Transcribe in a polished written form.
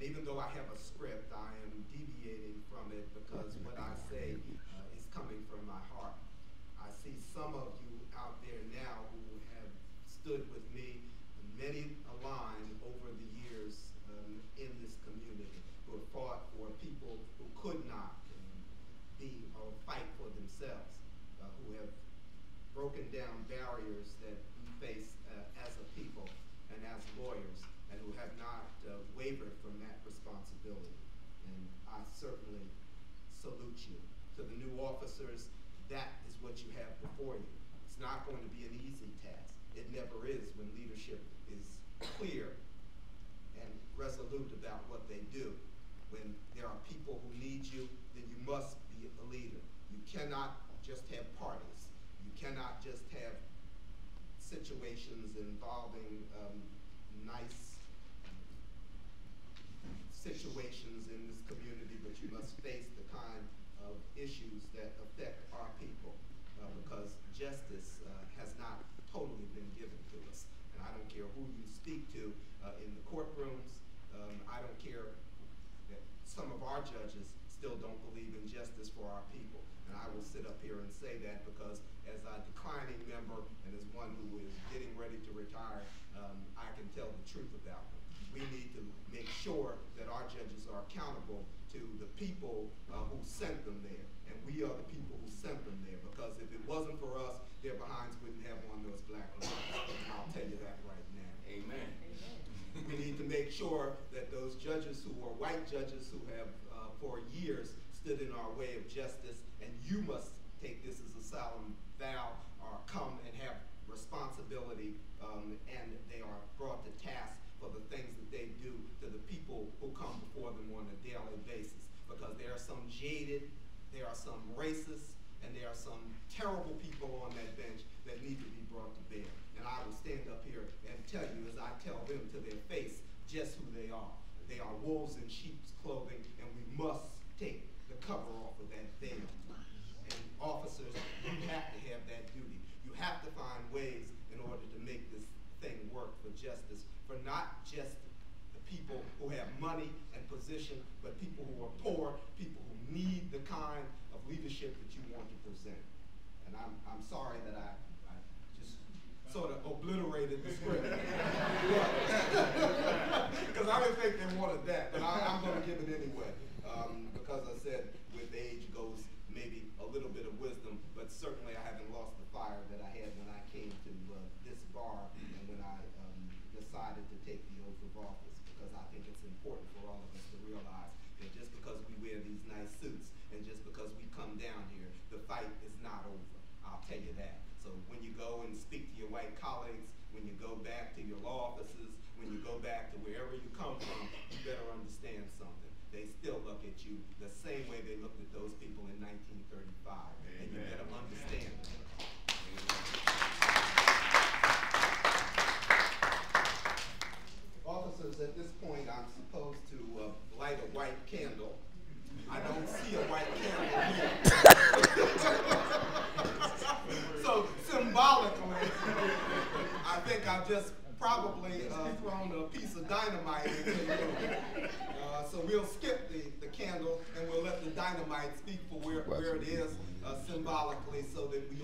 even though I have a script, I am deviating from it because what I say is coming from my heart. I see some of you out there now who have stood with me, many a line over the years in this community, who have fought for people who could not be or fight for themselves, who have broken down barriers that we face as a people and as lawyers, and who have not wavered from that responsibility. And I certainly salute you. To the new officers, that is what you have before you. It's not going to be an easy task. It never is when leadership is clear and resolute about what they do. When there are people who need you, then you must be a leader. You cannot just have parties. You cannot just have situations involving nice situations in this community, but you must face the kind of issues that affect our people because justice has not totally been given to us. And I don't care who you speak to in the courtrooms. I don't care that some of our judges still don't believe in justice for our people. And I will sit up here and say that because as a declining member and as one who is getting ready to retire, I can tell the truth about them. We need to make sure that our judges are accountable to the people who sent them there. And we are the people who sent them there, because if it wasn't for us, their behinds wouldn't have on those black lives. I'll tell you that right now. Amen. We need to make sure that those judges who are white judges who have for years stood in our way of justice, and you must take this as a solemn vow, or come and have responsibility, and they are brought to task for the things that they do to the people who come before them on a daily basis. Because there are some jaded, there are some racist, and there are some terrible people on that bench that need to be brought to bear. And I will stand up here and tell you, as I tell them to their face, just who they are. They are wolves in sheep's clothing, and we must take the cover off of that veil. And officers, you have to have that duty. You have to find ways in order to make this thing work for justice, for not just the people who have money and position, but people who are poor, people who need the kind of leadership that you want to present. And I'm sorry that I just sort of obliterated the script. Because I didn't think they wanted that, but I'm going to give it anyway. Because I said with age goes maybe a little bit of wisdom, but certainly I haven't lost the fire that I had when I came to this bar and when I decided to take the oath of office, because I think it's important for all of us to realize that just because we wear these nice suits and just because we come down here, the fight is not over. I'll tell you that. So when you go and speak to your white colleagues, when you go back to your law offices, when you go back to wherever you come from, you better understand something. They still look at you the same way they looked at those people in 1935. Amen. And you better understand that. Officers, at this point, I'm supposed to light a white candle. I don't see a white candle here. So symbolically, I think I've just probably thrown a piece of dynamite into the room. So we'll skip the candle and we'll let the dynamite speak for where it is symbolically, so that we